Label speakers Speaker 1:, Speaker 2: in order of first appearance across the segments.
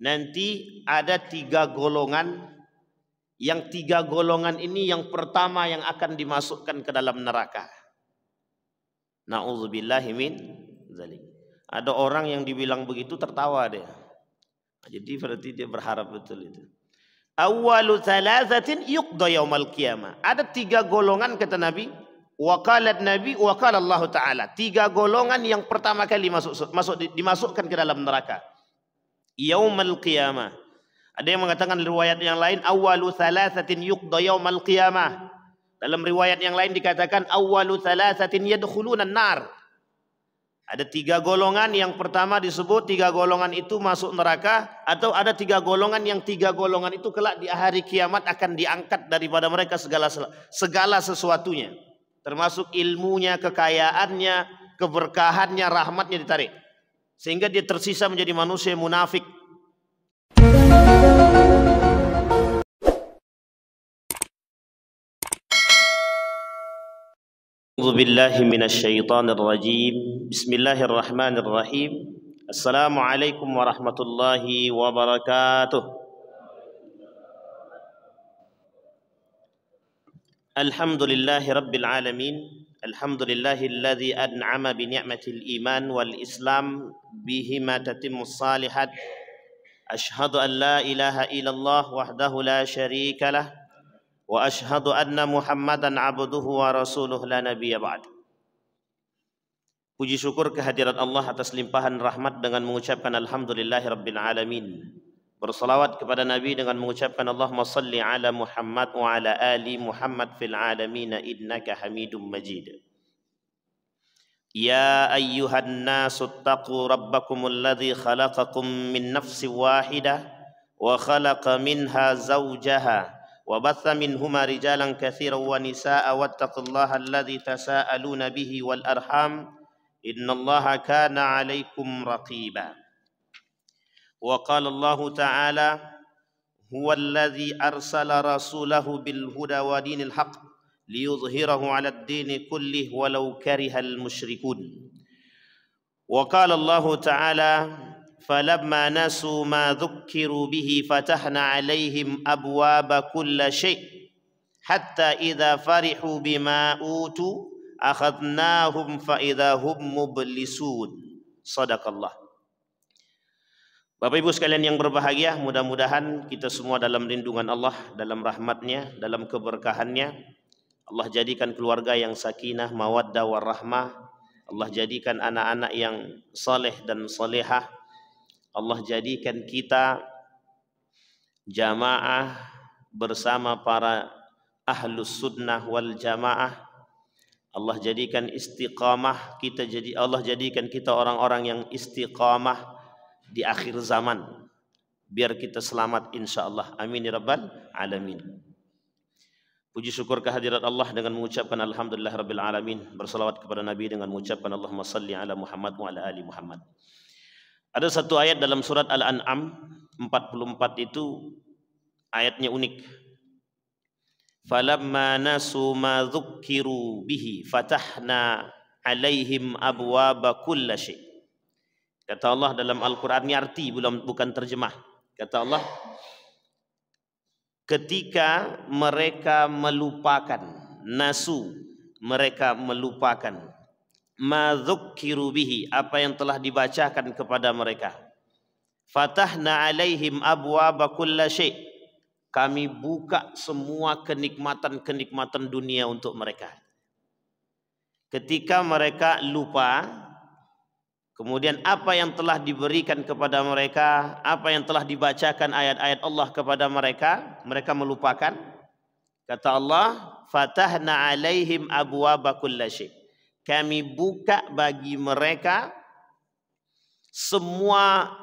Speaker 1: nanti ada 3 golongan. Yang 3 golongan ini yang pertama yang akan dimasukkan ke dalam neraka. Na'udzubillahi min dzalik. Ada orang yang dibilang begitu tertawa dia. Jadi berarti dia berharap betul itu. Awwalu thalathatin yuqda yaumal qiyamah. Ada 3 golongan kata Nabi. Wa qala Nabi wa qala Allah Ta'ala. 3 golongan yang pertama kali dimasukkan ke dalam neraka. Yaumal qiyamah. Ada yang mengatakan riwayat yang lain awwalu thalathatin yuqda yaumal qiyamah. Dalam riwayat yang lain dikatakan awwalu thalathatin yadkhuluna an-nar. Ada 3 golongan, yang pertama disebut 3 golongan itu masuk neraka, atau ada 3 golongan yang 3 golongan itu kelak di hari kiamat akan diangkat daripada mereka segala sesuatunya, termasuk ilmunya, kekayaannya, keberkahannya, rahmatnya ditarik, sehingga dia tersisa menjadi manusia munafik. A'udzubillahi minasyaitonir rajim. Bismillahirrahmanirrahim. Assalamualaikum warahmatullahi wabarakatuh. Alhamdulillahi rabbil alamin. Alhamdulillahilladzi an'ama bi ni'matil iman wal islam bihima tatimmus salihat. Ashhadu an la ilaha illallah wahdahu la syarika lah. Wa ashhadu anna Muhammadan abduhu wa rasuluh la nabiyya ba'd. Puji syukur kehadirat Allah atas limpahan rahmat dengan mengucapkan alhamdulillahi rabbil alamin. Bersalawat kepada Nabi dengan mengucapkan Allahumma salli ala Muhammad wa ala ali Muhammad fil alamin innaka Hamidum Majid. Ya ayyuhan nasu taqu rabbakumul ladzi khalaqakum min nafsin wahidah wa khalaqa minha zawjaha وبث منهما رجالا كثيرا ونساء واتقوا الله الذي تساءلون به والأرحام إن الله كان عليكم رقيبا وقال الله تعالى هو الذي أرسل رسوله بالهدى ودين الحق ليظهره على الدين كله ولو كره المشركون وقال الله تعالى فلما نسوا ما ذكروا به فتحنا عليهم أبواب كل شيء حتى إذا فرحوا بما أوتوا أخذناهم فإذا هم مبلسون. صدق Allah. Bapak Ibu sekalian yang berbahagia, mudah-mudahan kita semua dalam lindungan Allah, dalam rahmatnya, dalam keberkahannya. Allah jadikan keluarga yang sakinah, mawaddah, warahmah. Allah jadikan anak-anak yang saleh dan salehah. Allah jadikan kita jamaah bersama para ahlus sunnah wal jamaah. Allah jadikan istiqamah kita, Allah jadikan kita orang-orang yang istiqamah di akhir zaman, biar kita selamat insyaallah. Amin ya rabbal alamin. Puji syukur kehadirat Allah dengan mengucapkan alhamdulillah rabbil alamin. Bersalawat kepada Nabi dengan mengucapkan Allahumma salli ala Muhammad wa ala ali Muhammad. Ada satu ayat dalam surat Al-An'am 44 itu ayatnya unik. Falamma nasu ma dzukkiru bihi fatahna alaihim abwaaba kulli syai'. Kata Allah dalam Al-Qur'an, ini arti bukan terjemah. Kata Allah, ketika mereka melupakan, nasu, mereka melupakan, ma dzukkiru bihi, apa yang telah dibacakan kepada mereka, fatahna alaihim abwaaba kulli syai', kami buka semua kenikmatan-kenikmatan dunia untuk mereka. Ketika mereka lupa, kemudian apa yang telah diberikan kepada mereka, apa yang telah dibacakan ayat-ayat Allah kepada mereka, mereka melupakan. Kata Allah, fatahna alaihim abwaaba kulli syai', kami buka bagi mereka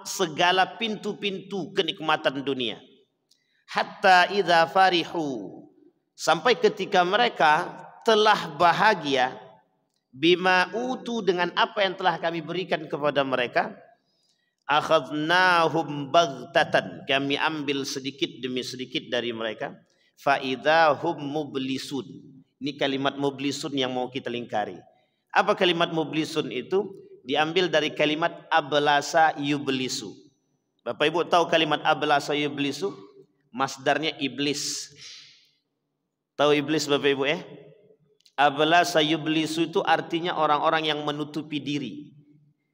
Speaker 1: segala pintu-pintu kenikmatan dunia. Hatta idza farihu, sampai ketika mereka telah bahagia, bima utu, dengan apa yang telah kami berikan kepada mereka, akhadnahum baghtatan, kami ambil sedikit demi sedikit dari mereka, fa idza hum mublisun. Ini kalimat mublisun yang mau kita lingkari. Apa kalimat mublisun itu? Diambil dari kalimat ablasa yublisu. Bapak Ibu tahu kalimat ablasa yublisu? Masdarnya iblis. Tahu iblis Bapak Ibu ya? Ablasa yublisu itu artinya orang-orang yang menutupi diri.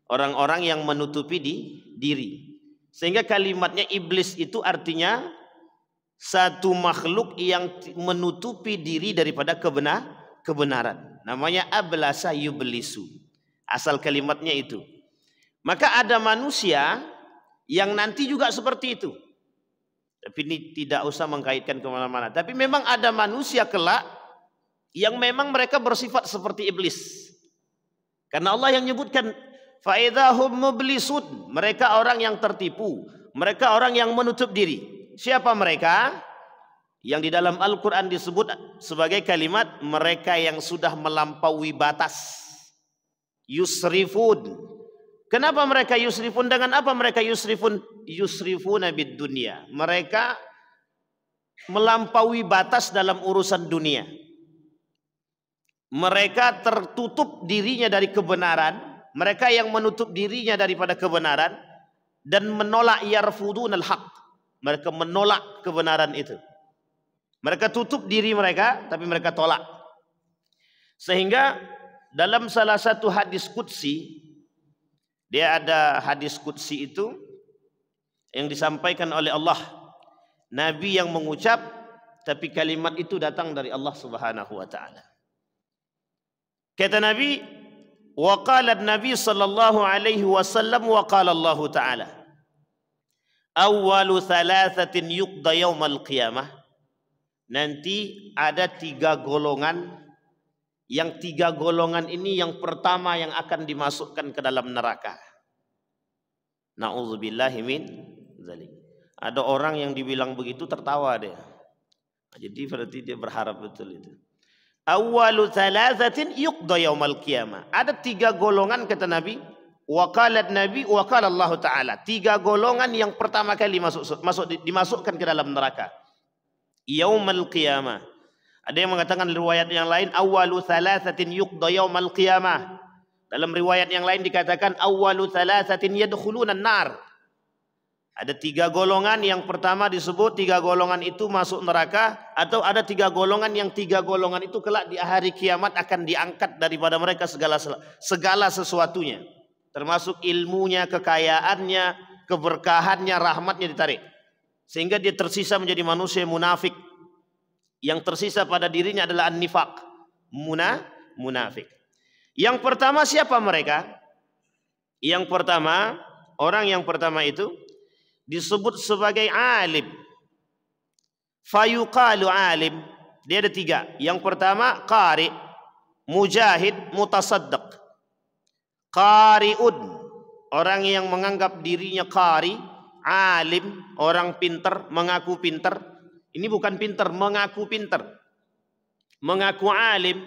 Speaker 1: Orang-orang yang menutupi diri. Sehingga kalimatnya iblis itu artinya satu makhluk yang menutupi diri daripada kebenaran. Namanya ablasa yublisu. Asal kalimatnya itu. Maka ada manusia yang nanti juga seperti itu. Tapi ini tidak usah mengkaitkan kemana-mana. Tapi memang ada manusia kelak yang memang mereka bersifat seperti iblis. Karena Allah yang menyebutkan faidahum mublisun. Mereka orang yang tertipu. Mereka orang yang menutup diri. Siapa mereka? Yang di dalam Al-Quran disebut sebagai kalimat mereka yang sudah melampaui batas. Yusrifun. Kenapa mereka yusrifun? Dengan apa mereka yusrifun? Yusrifuna bid dunia. Mereka melampaui batas dalam urusan dunia. Mereka tertutup dirinya dari kebenaran. Mereka yang menutup dirinya daripada kebenaran dan menolak yarfudunal haq. Mereka menolak kebenaran itu. Mereka tutup diri mereka, tapi mereka tolak. Sehingga dalam salah satu hadis qudsi, dia ada hadis qudsi itu yang disampaikan oleh Allah. Nabi yang mengucap, tapi kalimat itu datang dari Allah Subhanahu wa taala. Kata Nabi, wa qala an-nabi sallallahu alaihi wasallam wa qala Allah taala. Awwalu thalathatin yuqda yaumal qiyamah. Nanti ada 3 golongan. Yang 3 golongan ini yang pertama yang akan dimasukkan ke dalam neraka. Na'udzubillahi min dzalik. Ada orang yang dibilang begitu tertawa dia. Jadi berarti dia berharap betul itu. Awwalu thalathatin yuqda yaumal qiyamah. Ada 3 golongan kata Nabi. Wa qala Nabi wa qala Allah taala. 3 golongan yang pertama kali dimasukkan ke dalam neraka. Yaumal qiyamah. Ada yang mengatakan riwayat yang lain awwalu thalathatin yuqda yaumal qiyamah. Dalam riwayat yang lain dikatakan awwalu thalathatin yadkhuluna an-nar. Ada 3 golongan, yang pertama disebut 3 golongan itu masuk neraka, atau ada 3 golongan yang 3 golongan itu kelak di hari kiamat akan diangkat daripada mereka segala sesuatunya. Termasuk ilmunya, kekayaannya, keberkahannya, rahmatnya ditarik. Sehingga dia tersisa menjadi manusia munafik. Yang tersisa pada dirinya adalah an-nifaq. Munafik. Yang pertama siapa mereka? Yang pertama, orang yang pertama itu disebut sebagai alim. Fayuqalu alim. Dia ada 3. Yang pertama qari, mujahid, mutasaddaq. Qari'un, orang yang menganggap dirinya qari, alim, orang pintar, mengaku pintar. Ini bukan pintar, mengaku pintar. Mengaku alim.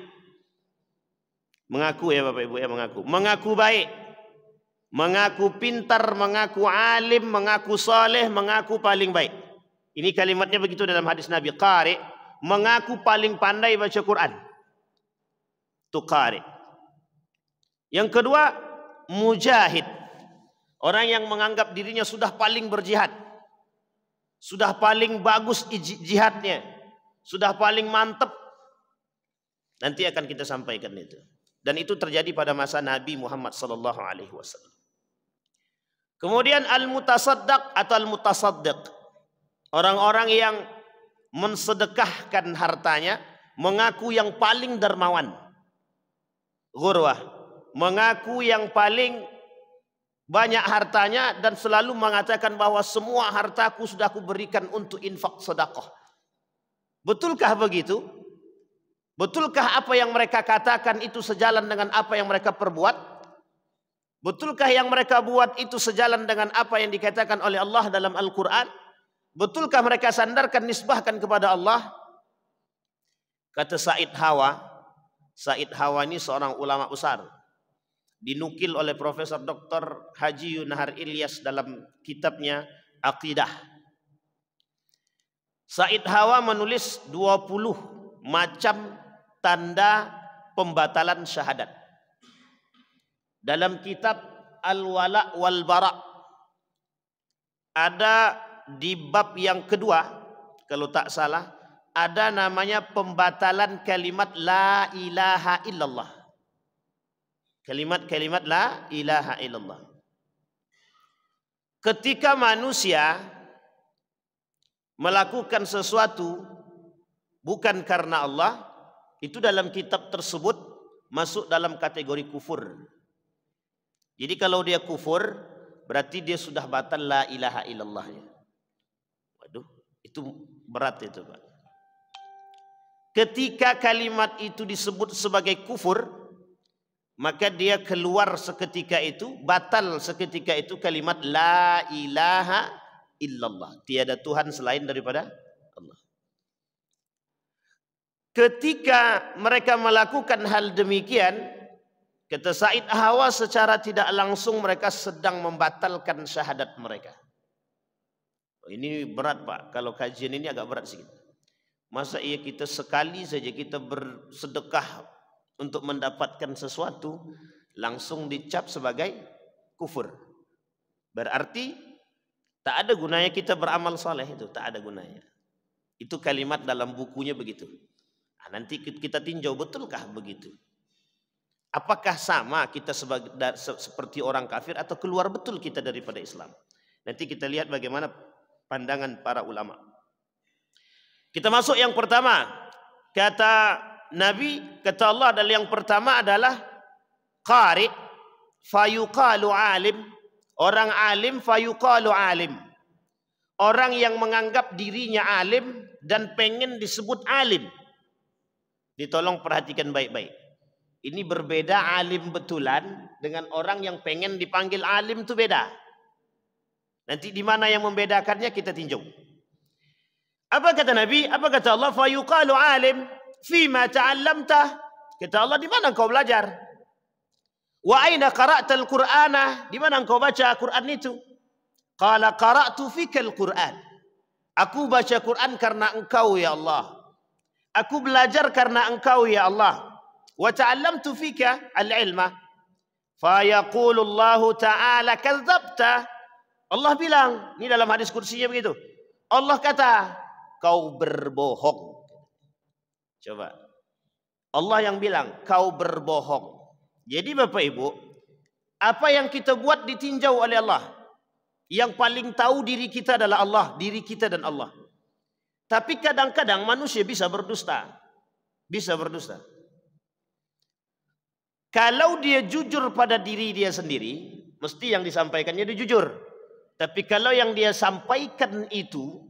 Speaker 1: Mengaku ya Bapak Ibu ya, mengaku. Mengaku baik. Mengaku pintar, mengaku alim, mengaku saleh, mengaku paling baik. Ini kalimatnya begitu dalam hadis Nabi. Qari, mengaku paling pandai baca Quran. Itu qari. Yang kedua, mujahid. Orang yang menganggap dirinya sudah paling berjihad. Sudah paling bagus jihadnya. Sudah paling mantap. Nanti akan kita sampaikan itu. Dan itu terjadi pada masa Nabi Muhammad sallallahu alaihi wasallam. Kemudian al-mutasaddaq atau al-mutasaddiq. Orang-orang yang mensedekahkan hartanya, mengaku yang paling dermawan. Ghurwah. Mengaku yang paling banyak hartanya dan selalu mengatakan bahwa semua hartaku sudah aku berikan untuk infak sedekah. Betulkah begitu? Betulkah apa yang mereka katakan itu sejalan dengan apa yang mereka perbuat? Betulkah yang mereka buat itu sejalan dengan apa yang dikatakan oleh Allah dalam Al-Quran? Betulkah mereka sandarkan nisbahkan kepada Allah? Kata Said Hawa. Said Hawa ini seorang ulama besar. Dinukil oleh Profesor Dr. Haji Yunahar Ilyas dalam kitabnya Aqidah. Said Hawa menulis 20 macam tanda pembatalan syahadat. Dalam kitab Al-Wala' wal Bara' ada di bab yang kedua, kalau tak salah, ada namanya pembatalan kalimat la ilaha illallah. Kalimat-kalimat la ilaha illallah. Ketika manusia melakukan sesuatu bukan karena Allah, itu dalam kitab tersebut masuk dalam kategori kufur. Jadi kalau dia kufur, berarti dia sudah batal la ilaha illallahnya. Waduh, itu berat itu, Pak. Ketika kalimat itu disebut sebagai kufur, maka dia keluar seketika itu, batal seketika itu kalimat la ilaha illallah. Tiada Tuhan selain daripada Allah. Ketika mereka melakukan hal demikian, kata Said Hawa, secara tidak langsung mereka sedang membatalkan syahadat mereka. Ini berat, Pak. Kalau kajian ini agak berat sedikit. Masa iya kita sekali saja kita bersedekah untuk mendapatkan sesuatu, langsung dicap sebagai kufur. Berarti tak ada gunanya kita beramal soleh, itu tak ada gunanya. Itu kalimat dalam bukunya begitu. Nah, nanti kita tinjau betulkah begitu. Apakah sama kita seperti orang kafir atau keluar betul kita daripada Islam? Nanti kita lihat bagaimana pandangan para ulama. Kita masuk yang pertama. Kata Nabi, kata Allah adalah yang pertama adalah qari fayuqalu alim. Orang alim fayuqalu alim. Orang yang menganggap dirinya alim dan pengen disebut alim. Ditolong perhatikan baik-baik. Ini berbeda alim betulan dengan orang yang pengen dipanggil alim, itu beda. Nanti di mana yang membedakannya kita tinjau. Apa kata Nabi? Apa kata Allah? Fayuqalu alim fima ta'allamta. Kata Allah, di mana engkau belajar? Wa aina qara'ta al-Qur'ana? Di mana engkau baca Quran itu? Qala qara'tu fika al-Qur'an. Aku baca Quran karena engkau ya Allah. Aku belajar karena engkau ya Allah. Wa ta'allamtu fika al-ilma. Fa yaqulu Allah ta'ala kadzabta. Allah bilang, ini dalam hadis kursinya begitu. Allah kata, kau berbohong. Coba. Allah yang bilang, kau berbohong. Jadi Bapak Ibu, apa yang kita buat ditinjau oleh Allah. Yang paling tahu diri kita adalah Allah, diri kita dan Allah. Tapi kadang-kadang manusia bisa berdusta. Bisa berdusta. Kalau dia jujur pada diri dia sendiri, mesti yang disampaikannya dia jujur. Tapi kalau yang dia sampaikan itu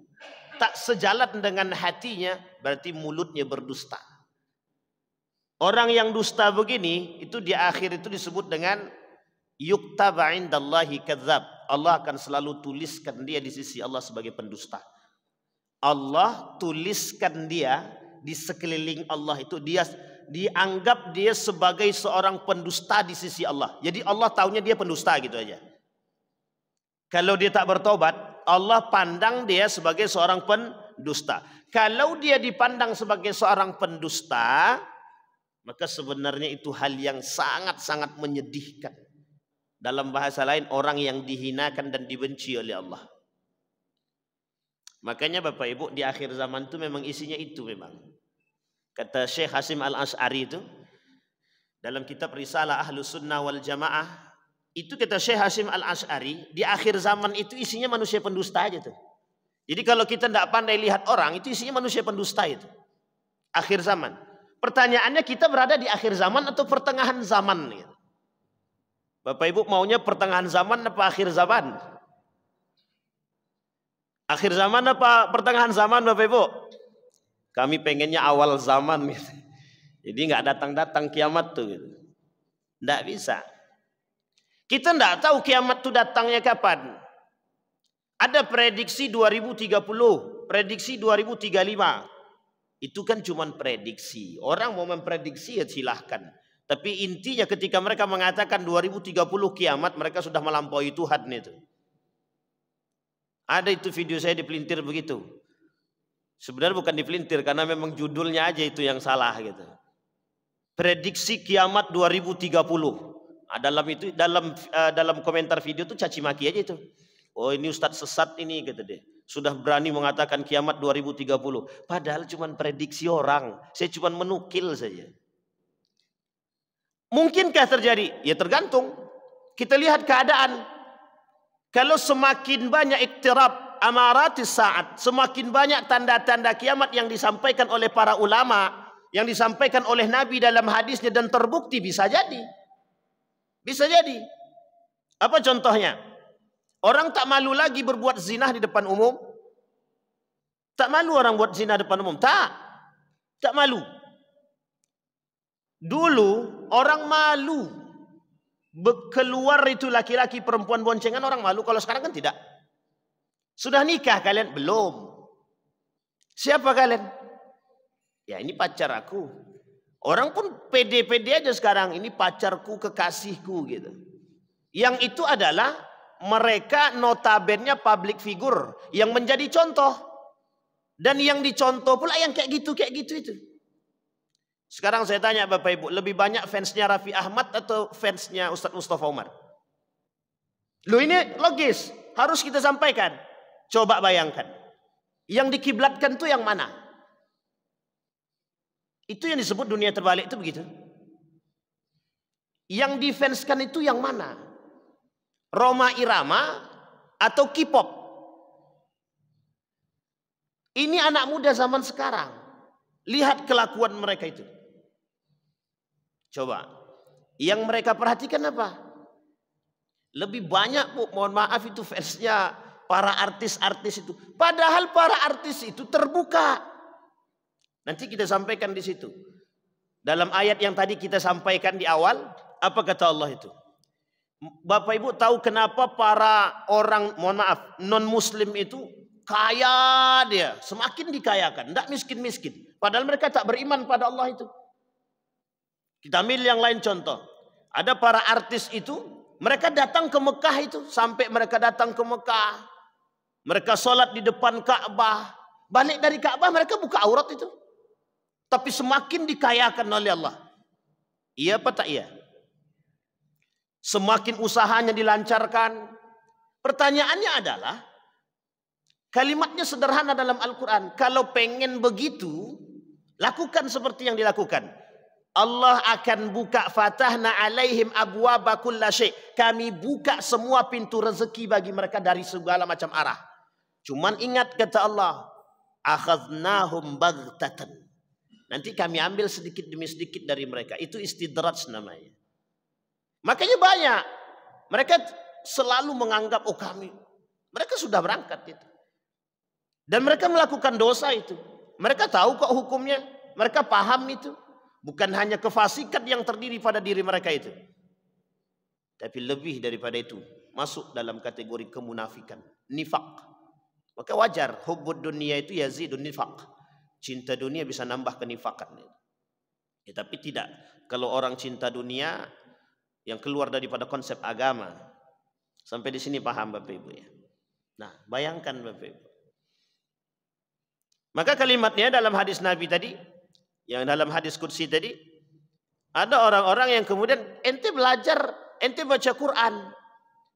Speaker 1: tak sejalan dengan hatinya, berarti mulutnya berdusta. Orang yang dusta begini, itu di akhir itu disebut dengan yuktaba indallahi kadzab. Allah akan selalu tuliskan dia di sisi Allah sebagai pendusta. Allah tuliskan dia di sekeliling Allah itu, dia dianggap dia sebagai seorang pendusta di sisi Allah. Jadi Allah tahunya dia pendusta gitu aja. Kalau dia tak bertobat, Allah pandang dia sebagai seorang pendusta. Kalau dia dipandang sebagai seorang pendusta, maka sebenarnya itu hal yang sangat-sangat menyedihkan. Dalam bahasa lain, orang yang dihinakan dan dibenci oleh Allah. Makanya Bapak Ibu, di akhir zaman itu memang isinya itu memang. Kata Syekh Hasim Al-Ash'ari itu, dalam kitab Risalah Ahlus Sunnah wal Jamaah, itu kata Syekh Hasim Al-Ash'ari, di akhir zaman itu isinya manusia pendusta aja tuh. Jadi kalau kita tidak pandai lihat orang, itu isinya manusia pendusta itu. Akhir zaman. Pertanyaannya, kita berada di akhir zaman atau pertengahan zaman? Gitu. Bapak Ibu maunya pertengahan zaman apa akhir zaman? Akhir zaman apa pertengahan zaman Bapak Ibu? Kami pengennya awal zaman gitu. Jadi nggak datang-datang kiamat tuh gitu. Nggak bisa. Kita nggak tahu kiamat tuh datangnya kapan. Ada prediksi 2030, prediksi 2035. Itu kan cuma prediksi. Orang mau memprediksi ya silahkan. Tapi intinya ketika mereka mengatakan 2030 kiamat, mereka sudah melampaui Tuhan itu. Ada itu video saya dipelintir begitu. Sebenarnya bukan dipelintir karena memang judulnya aja itu yang salah gitu. Prediksi kiamat 2030. Dalam komentar video itu caci maki aja itu. Oh ini Ustadz sesat ini, kata dia. Sudah berani mengatakan kiamat 2030. Padahal cuma prediksi orang. Saya cuma menukil saja. Mungkinkah terjadi? Ya tergantung. Kita lihat keadaan. Kalau semakin banyak iktirab amaratis saat, semakin banyak tanda-tanda kiamat yang disampaikan oleh para ulama, yang disampaikan oleh Nabi dalam hadisnya dan terbukti, bisa jadi. Bisa jadi. Apa contohnya? Orang tak malu lagi berbuat zina di depan umum. Tak malu orang buat zina di depan umum. Tak malu. Dulu orang malu. Keluar itu laki-laki perempuan boncengan orang malu. Kalau sekarang kan tidak. Sudah nikah kalian? Belum. Siapa kalian? Ya ini pacar aku. Orang pun pede-pede aja sekarang. Ini pacarku, kekasihku gitu. Yang itu adalah mereka notabene public figure yang menjadi contoh, dan yang dicontoh pula yang kayak gitu itu. Sekarang saya tanya Bapak Ibu, lebih banyak fansnya Raffi Ahmad atau fansnya Ustadz Mustafa Umar? Loh ini logis, harus kita sampaikan. Coba bayangkan, yang dikiblatkan itu yang mana? Itu yang disebut dunia terbalik itu begitu. Yang difanskan itu yang mana? Roma Irama atau K-pop? Ini anak muda zaman sekarang. Lihat kelakuan mereka itu. Coba. Yang mereka perhatikan apa? Lebih banyak, Bu, mohon maaf, itu fansnya para artis-artis itu. Padahal para artis itu terbuka. Nanti kita sampaikan di situ. Dalam ayat yang tadi kita sampaikan di awal, apa kata Allah itu? Bapak Ibu tahu kenapa para orang, mohon maaf, non-muslim itu kaya dia, semakin dikayakan, tidak miskin-miskin. Padahal mereka tak beriman pada Allah itu. Kita ambil yang lain contoh. Ada para artis itu, mereka datang ke Mekah itu, sampai mereka datang ke Mekah, mereka sholat di depan Ka'bah, balik dari Ka'bah mereka buka aurat itu. Tapi semakin dikayakan oleh Allah. Iya apa tak iya? Semakin usahanya dilancarkan. Pertanyaannya adalah, kalimatnya sederhana dalam Al-Quran. Kalau pengen begitu, lakukan seperti yang dilakukan. Allah akan buka, fatahna alaihim abwaba kulla syai'. Kami buka semua pintu rezeki bagi mereka dari segala macam arah. Cuman ingat kata Allah, akhadnahum baghtatan. Nanti kami ambil sedikit demi sedikit dari mereka. Itu istidraj namanya. Makanya banyak. Mereka selalu menganggap, oh kami. Mereka sudah berangkat itu. Dan mereka melakukan dosa itu. Mereka tahu kok hukumnya. Mereka paham itu. Bukan hanya kefasikan yang terdiri pada diri mereka itu. Tapi lebih daripada itu. Masuk dalam kategori kemunafikan. Nifak. Maka wajar. Hubbud dunia itu yazidun nifak. Cinta dunia bisa nambah kenifakan. Ya, tapi tidak. Kalau orang cinta dunia yang keluar daripada konsep agama. Sampai di sini paham Bapak Ibu ya. Nah, bayangkan Bapak Ibu. Maka kalimatnya dalam hadis Nabi tadi, yang dalam hadis Qudsi tadi, ada orang-orang yang kemudian ente belajar, ente baca Quran,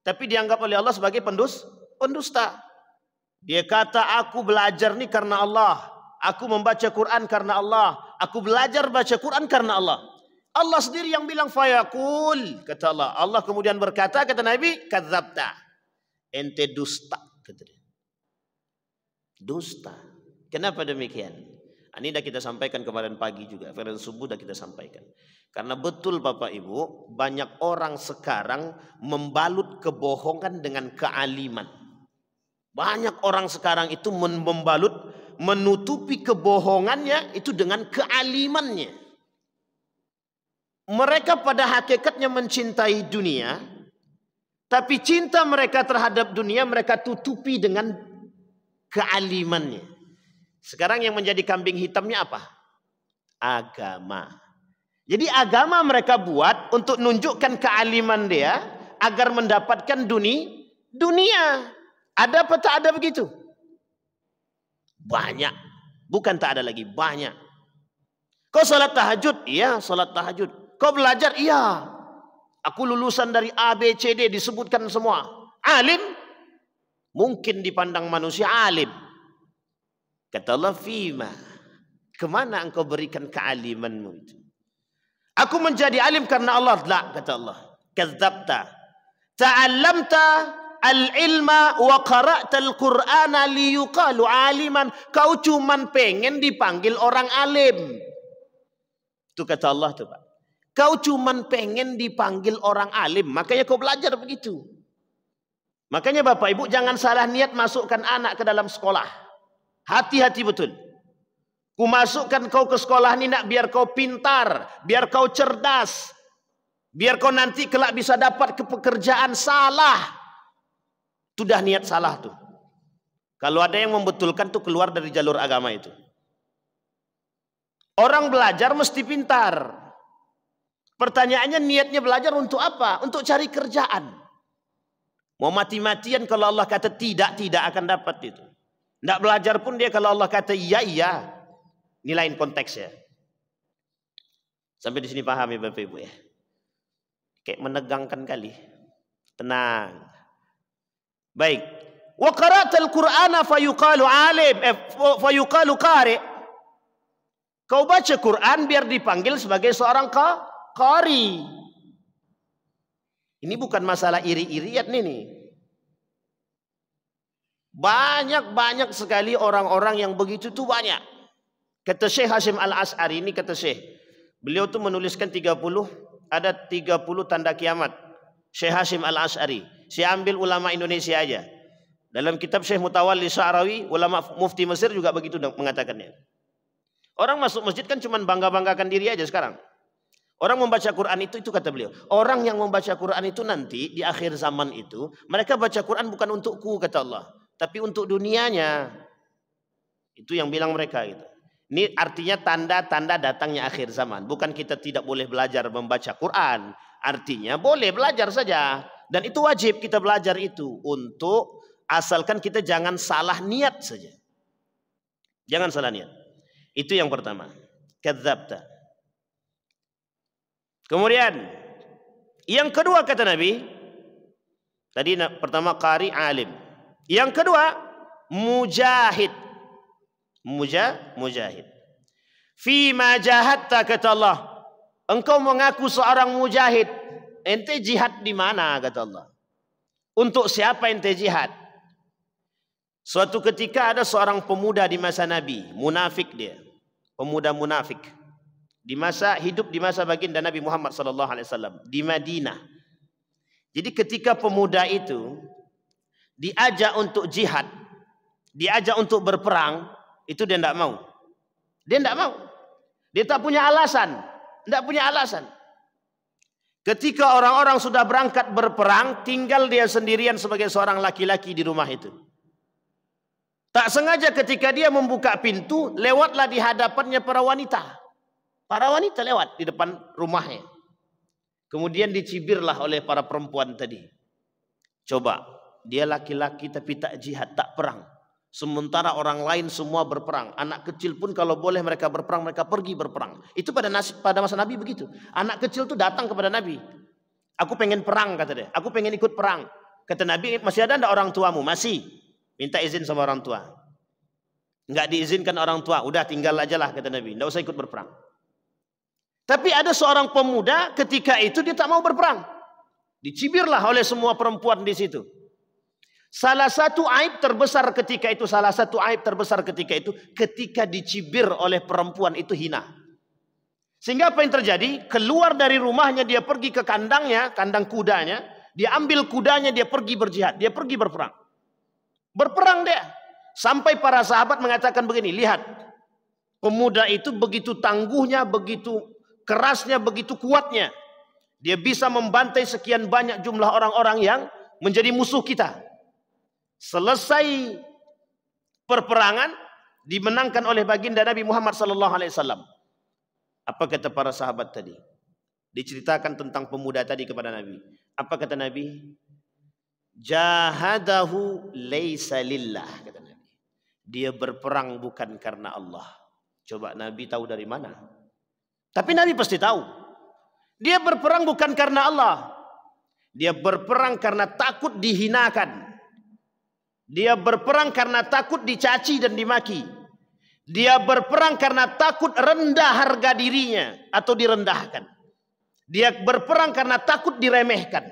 Speaker 1: tapi dianggap oleh Allah sebagai pendusta. Dia kata, aku belajar nih karena Allah. Aku membaca Quran karena Allah. Aku belajar baca Quran karena Allah. Allah sendiri yang bilang fayaqul, kata Allah. Allah kemudian berkata, kata Nabi, kadzabta. Ente dusta, kata dia. Dusta. Kenapa demikian? Ini dah kita sampaikan kemarin pagi juga, kemarin subuh dah kita sampaikan. Karena betul Bapak Ibu, banyak orang sekarang membalut kebohongan dengan kealiman. Banyak orang sekarang itu membalut, menutupi kebohongannya itu dengan kealimannya. Mereka pada hakikatnya mencintai dunia, tapi cinta mereka terhadap dunia mereka tutupi dengan kealimannya. Sekarang yang menjadi kambing hitamnya apa? Agama. Jadi agama mereka buat untuk menunjukkan kealiman dia agar mendapatkan dunia. Ada apa tak ada begitu? Banyak. Bukan tak ada lagi, banyak. Kau salat tahajud? Iya, salat tahajud. Kau belajar? Iya. Aku lulusan dari A, B, C, D disebutkan semua. Alim? Mungkin dipandang manusia alim. Kata Allah, fima, kemana engkau berikan kealimanmu itu? Aku menjadi alim karena Allah. La, kata Allah. Kadzabta. Ta'allamta al-ilma wa qara'ta al-Qur'ana liyuqalu aliman. Kau cuman pengen dipanggil orang alim. Itu kata Allah tuh, Pak. Kau cuman pengen dipanggil orang alim, makanya kau belajar begitu. Makanya Bapak Ibu jangan salah niat masukkan anak ke dalam sekolah. Hati-hati betul. Ku masukkan kau ke sekolah ini nak biar kau pintar, biar kau cerdas, biar kau nanti kelak bisa dapat pekerjaan. Salah. Sudah niat salah tuh. Kalau ada yang membetulkan tuh keluar dari jalur agama itu. Orang belajar mesti pintar. Pertanyaannya niatnya belajar untuk apa? Untuk cari kerjaan. Mau mati-matian kalau Allah kata tidak akan dapat itu. Tidak belajar pun dia kalau Allah kata iya. Ini lain konteksnya. Sampai di sini paham ya Bapak Ibu ya. Kayak menegangkan kali. Tenang. Baik. Wa qara'tal Qur'ana fayuqalu alim, fayuqalu qari'. Kau baca Quran biar dipanggil sebagai seorang qari. Ini bukan masalah iri-irian nih. Banyak sekali orang-orang yang begitu tuh banyak. Kata Syekh Hashim Al-Ash'ari ini, kata Syekh, beliau tuh menuliskan 30, ada 30 tanda kiamat. Syekh Hashim Al-Ash'ari. Saya ambil ulama Indonesia aja. Dalam kitab Syekh Mutawalli Sya'rawi, ulama mufti Mesir juga begitu mengatakannya. Orang masuk masjid kan cuma bangga-banggakan diri aja sekarang. Orang membaca Quran itu kata beliau. Orang yang membaca Quran itu nanti di akhir zaman itu, mereka baca Quran bukan untukku kata Allah, tapi untuk dunianya. Itu yang bilang mereka gitu. Ini artinya tanda-tanda datangnya akhir zaman. Bukan kita tidak boleh belajar membaca Quran. Artinya boleh belajar saja. Dan itu wajib kita belajar itu. Untuk asalkan kita jangan salah niat saja. Jangan salah niat. Itu yang pertama. Kadzabta. Kemudian yang kedua kata Nabi. Tadi pertama qari alim. Yang kedua mujahid. Mujahid. Fima jahadta kata Allah. Engkau mengaku seorang mujahid. Ente jihad di mana kata Allah? Untuk siapa ente jihad? Suatu ketika ada seorang pemuda di masa Nabi, munafik dia. Pemuda munafik. Hidup di masa baginda Nabi Muhammad SAW di Madinah. Jadi ketika pemuda itu diajak untuk jihad, diajak untuk berperang, itu dia tidak mau. Dia tidak mau. Dia tak punya alasan. Tidak punya alasan. Ketika orang-orang sudah berangkat berperang, tinggal dia sendirian sebagai seorang laki-laki di rumah itu. Tak sengaja ketika dia membuka pintu, lewatlah di hadapannya para wanita. Para wanita lewat di depan rumahnya. Kemudian dicibirlah oleh para perempuan tadi. Coba, dia laki-laki tapi tak jihad, tak perang. Sementara orang lain semua berperang. Anak kecil pun kalau boleh mereka berperang, mereka pergi berperang. Itu pada masa Nabi begitu. Anak kecil tuh datang kepada Nabi. Aku pengen perang kata dia. Aku pengen ikut perang. Kata Nabi, masih ada enggak orang tuamu? Masih. Minta izin sama orang tua. Enggak diizinkan orang tua. Udah tinggal aja lah kata Nabi. Enggak usah ikut berperang. Tapi ada seorang pemuda ketika itu dia tak mau berperang. Dicibirlah oleh semua perempuan di situ. Salah satu aib terbesar ketika itu, ketika dicibir oleh perempuan itu hina. Sehingga apa yang terjadi? Keluar dari rumahnya, dia pergi ke kandangnya, kandang kudanya, dia ambil kudanya, dia pergi berjihad, dia pergi berperang. Berperang dia. Sampai para sahabat mengatakan begini, lihat, pemuda itu begitu tangguhnya, begitu kerasnya, begitu kuatnya. Dia bisa membantai sekian banyak jumlah orang-orang yang menjadi musuh kita. Selesai perperangan dimenangkan oleh baginda Nabi Muhammad SAW. Apa kata para sahabat tadi? Diceritakan tentang pemuda tadi kepada Nabi. Apa kata Nabi? Jahadahu laisa lillah, kata Nabi. Dia berperang bukan karena Allah. Coba Nabi tahu dari mana? Tapi Nabi pasti tahu. Dia berperang bukan karena Allah. Dia berperang karena takut dihinakan. Dia berperang karena takut dicaci dan dimaki. Dia berperang karena takut rendah harga dirinya atau direndahkan. Dia berperang karena takut diremehkan.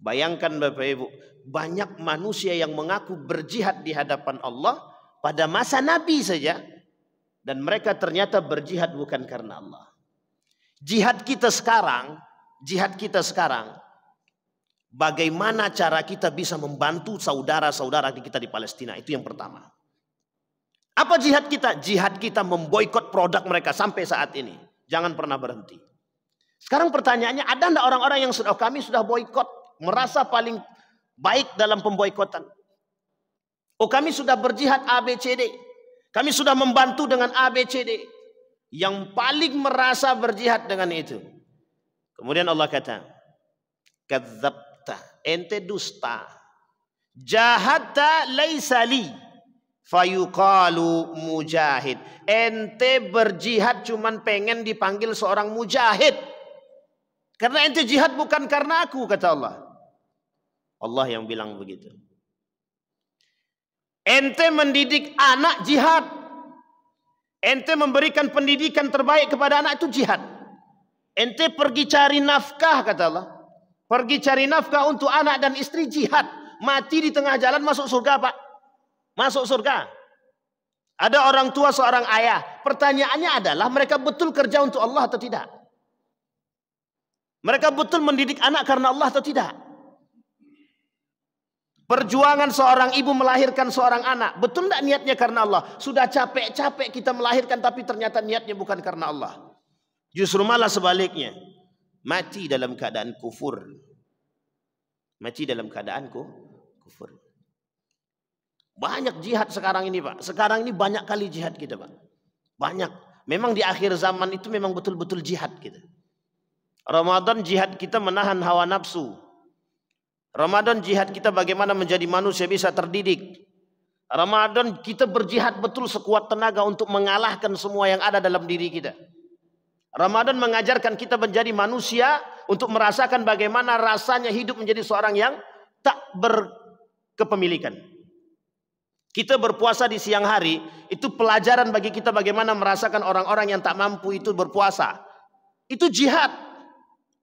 Speaker 1: Bayangkan Bapak Ibu, banyak manusia yang mengaku berjihad di hadapan Allah pada masa Nabi saja, dan mereka ternyata berjihad bukan karena Allah. Jihad kita sekarang, bagaimana cara kita bisa membantu saudara-saudara kita di Palestina, itu yang pertama. Apa jihad kita? Jihad kita memboikot produk mereka sampai saat ini. Jangan pernah berhenti. Sekarang pertanyaannya, ada enggak orang-orang yang sudah kami sudah boikot, merasa paling baik dalam pemboikotan? Oh, kami sudah berjihad ABCD. Kami sudah membantu dengan ABCD. Yang paling merasa berjihad dengan itu. Kemudian Allah kata, kadzabta, ente dusta. Jahadta laisa li fayuqalu mujahid. Ente berjihad cuman pengen dipanggil seorang mujahid. Karena ente jihad bukan karena aku, kata Allah. Allah yang bilang begitu. Ente mendidik anak, jihad. Ente memberikan pendidikan terbaik kepada anak, itu jihad. Ente pergi cari nafkah, kata Allah. Pergi cari nafkah untuk anak dan istri, jihad. Mati di tengah jalan masuk surga, Pak. Masuk surga. Ada orang tua seorang ayah. Pertanyaannya adalah, mereka betul kerja untuk Allah atau tidak? Mereka betul mendidik anak karena Allah atau tidak? Perjuangan seorang ibu melahirkan seorang anak, betul tidak niatnya karena Allah? Sudah capek-capek kita melahirkan, tapi ternyata niatnya bukan karena Allah. Justru malah sebaliknya, mati dalam keadaan kufur. Mati dalam keadaan kufur. Banyak jihad sekarang ini, Pak. Sekarang ini banyak kali jihad kita, Pak. Banyak. Memang di akhir zaman itu memang betul-betul jihad kita. Ramadan jihad kita menahan hawa nafsu. Ramadan jihad kita bagaimana menjadi manusia bisa terdidik. Ramadan kita berjihad betul sekuat tenaga untuk mengalahkan semua yang ada dalam diri kita. Ramadan mengajarkan kita menjadi manusia untuk merasakan bagaimana rasanya hidup menjadi seorang yang tak berkepemilikan. Kita berpuasa di siang hari, itu pelajaran bagi kita bagaimana merasakan orang-orang yang tak mampu itu berpuasa. Itu jihad,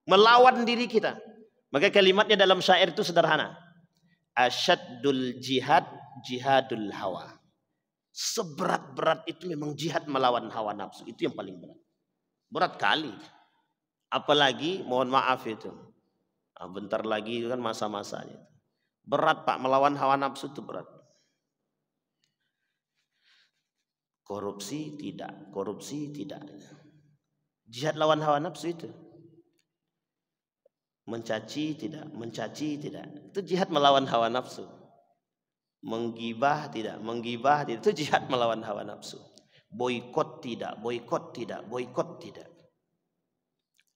Speaker 1: melawan diri kita. Maka kalimatnya dalam syair itu sederhana. Asyaddul jihad, jihadul hawa. Seberat-berat itu memang jihad melawan hawa nafsu. Itu yang paling berat. Berat kali. Apalagi, mohon maaf itu. Bentar lagi kan masa-masanya. Berat, Pak, melawan hawa nafsu itu berat. Korupsi tidak, korupsi tidak. Jihad lawan hawa nafsu itu. Mencaci tidak, mencaci tidak. Itu jihad melawan hawa nafsu. Menggibah tidak, menggibah tidak. Itu jihad melawan hawa nafsu. Boikot tidak, boikot tidak, boikot tidak.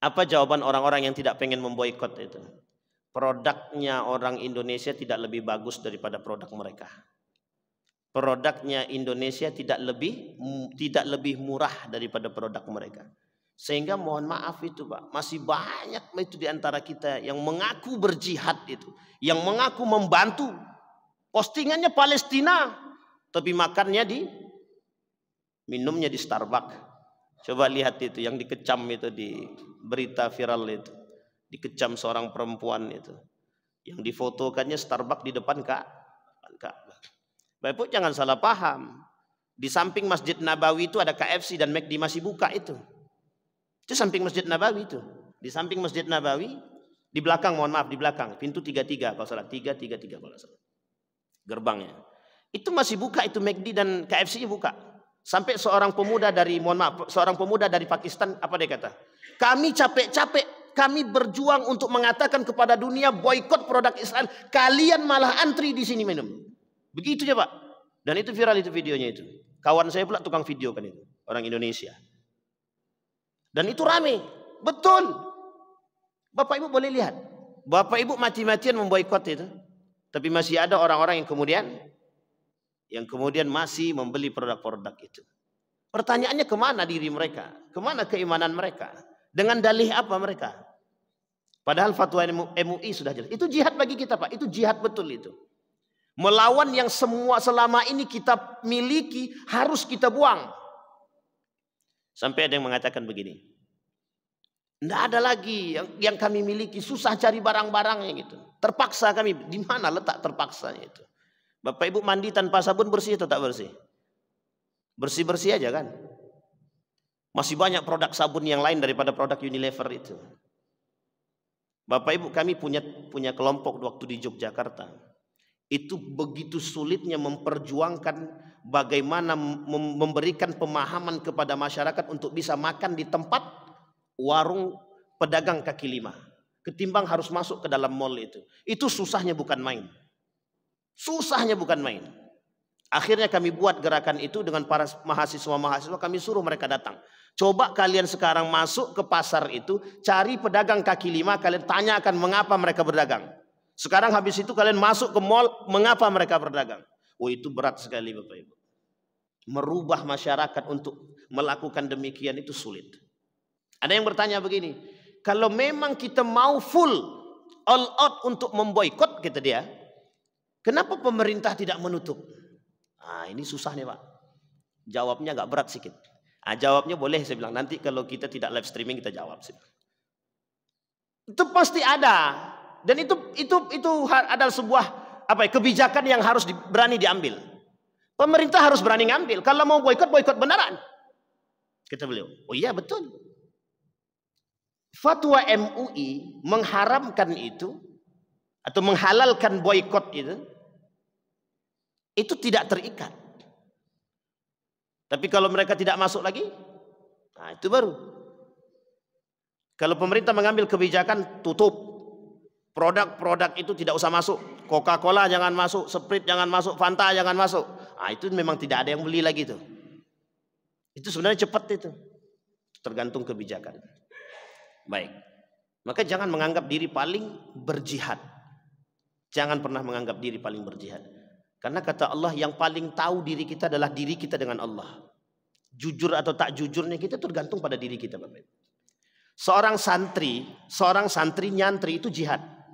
Speaker 1: Apa jawaban orang-orang yang tidak pengen memboikot itu? Produknya orang Indonesia tidak lebih bagus daripada produk mereka. Produknya Indonesia tidak lebih murah daripada produk mereka. Sehingga mohon maaf itu, Pak, masih banyak itu di antara kita yang mengaku berjihad itu, yang mengaku membantu. Postingannya Palestina, tapi makannya minumnya di Starbucks. Coba lihat itu yang dikecam itu di berita viral itu, dikecam seorang perempuan itu, yang difotokannya Starbucks di depan Ka'bah. Bapak Ibu jangan salah paham. Di samping Masjid Nabawi itu ada KFC dan McD masih buka itu. Itu samping Masjid Nabawi itu. Di samping Masjid Nabawi, di belakang, mohon maaf, di belakang, pintu 33 kalau salah, 333 kalau salah. Gerbangnya. Itu masih buka itu, McD dan KFC-nya buka. Sampai seorang pemuda dari, mohon maaf, seorang pemuda dari Pakistan, apa dia kata? Kami capek-capek, kami berjuang untuk mengatakan kepada dunia boikot produk Israel. Kalian malah antri di sini minum. Begitu ya, Pak. Dan itu viral itu videonya itu. Kawan saya pula tukang video kan itu, orang Indonesia. Dan itu rame, betul. Bapak Ibu boleh lihat. Bapak Ibu mati-matian memboikot itu. Tapi masih ada orang-orang yang kemudian masih membeli produk-produk itu. Pertanyaannya kemana diri mereka? Kemana keimanan mereka? Dengan dalih apa mereka? Padahal fatwa MUI sudah jelas. Itu jihad bagi kita, Pak. Itu jihad betul itu. Melawan yang semua selama ini kita miliki harus kita buang. Sampai ada yang mengatakan begini, tidak ada lagi yang kami miliki, susah cari barang-barangnya gitu. Terpaksa kami, di mana letak terpaksanya itu? Bapak Ibu mandi tanpa sabun bersih atau tak bersih? Bersih-bersih aja kan? Masih banyak produk sabun yang lain daripada produk Unilever itu. Bapak Ibu kami punya kelompok waktu di Yogyakarta. Itu begitu sulitnya memperjuangkan bagaimana memberikan pemahaman kepada masyarakat untuk bisa makan di tempat warung pedagang kaki lima. Ketimbang harus masuk ke dalam mall itu. Itu susahnya bukan main. Susahnya bukan main. Akhirnya kami buat gerakan itu dengan para mahasiswa-mahasiswa, kami suruh mereka datang. Coba kalian sekarang masuk ke pasar itu, cari pedagang kaki lima, kalian tanyakan mengapa mereka berdagang. Sekarang habis itu kalian masuk ke mall, mengapa mereka berdagang? Oh itu berat sekali Bapak Ibu. Merubah masyarakat untuk melakukan demikian itu sulit. Ada yang bertanya begini, kalau memang kita mau full all out untuk memboikot kata dia, kenapa pemerintah tidak menutup? Nah ini susah nih Pak. Jawabnya agak berat sedikit. Jawabnya boleh saya bilang, nanti kalau kita tidak live streaming kita jawab sih. Itu pasti ada. Dan itu adalah sebuah kebijakan yang harus berani diambil. Pemerintah harus berani ngambil. Kalau mau boikot beneran. Kata beliau, oh iya betul. Fatwa MUI mengharamkan itu atau menghalalkan boikot itu tidak terikat. Tapi kalau mereka tidak masuk lagi, nah itu baru. Kalau pemerintah mengambil kebijakan tutup. Produk-produk itu tidak usah masuk. Coca-Cola jangan masuk, Sprite jangan masuk, Fanta jangan masuk. Nah, itu memang tidak ada yang beli lagi tuh. Itu sebenarnya cepat itu. Tergantung kebijakan. Baik. Maka jangan menganggap diri paling berjihad. Jangan pernah menganggap diri paling berjihad. Karena kata Allah yang paling tahu diri kita adalah diri kita dengan Allah. Jujur atau tak jujurnya kita tergantung pada diri kita Bapak. Seorang santri nyantri itu jihad.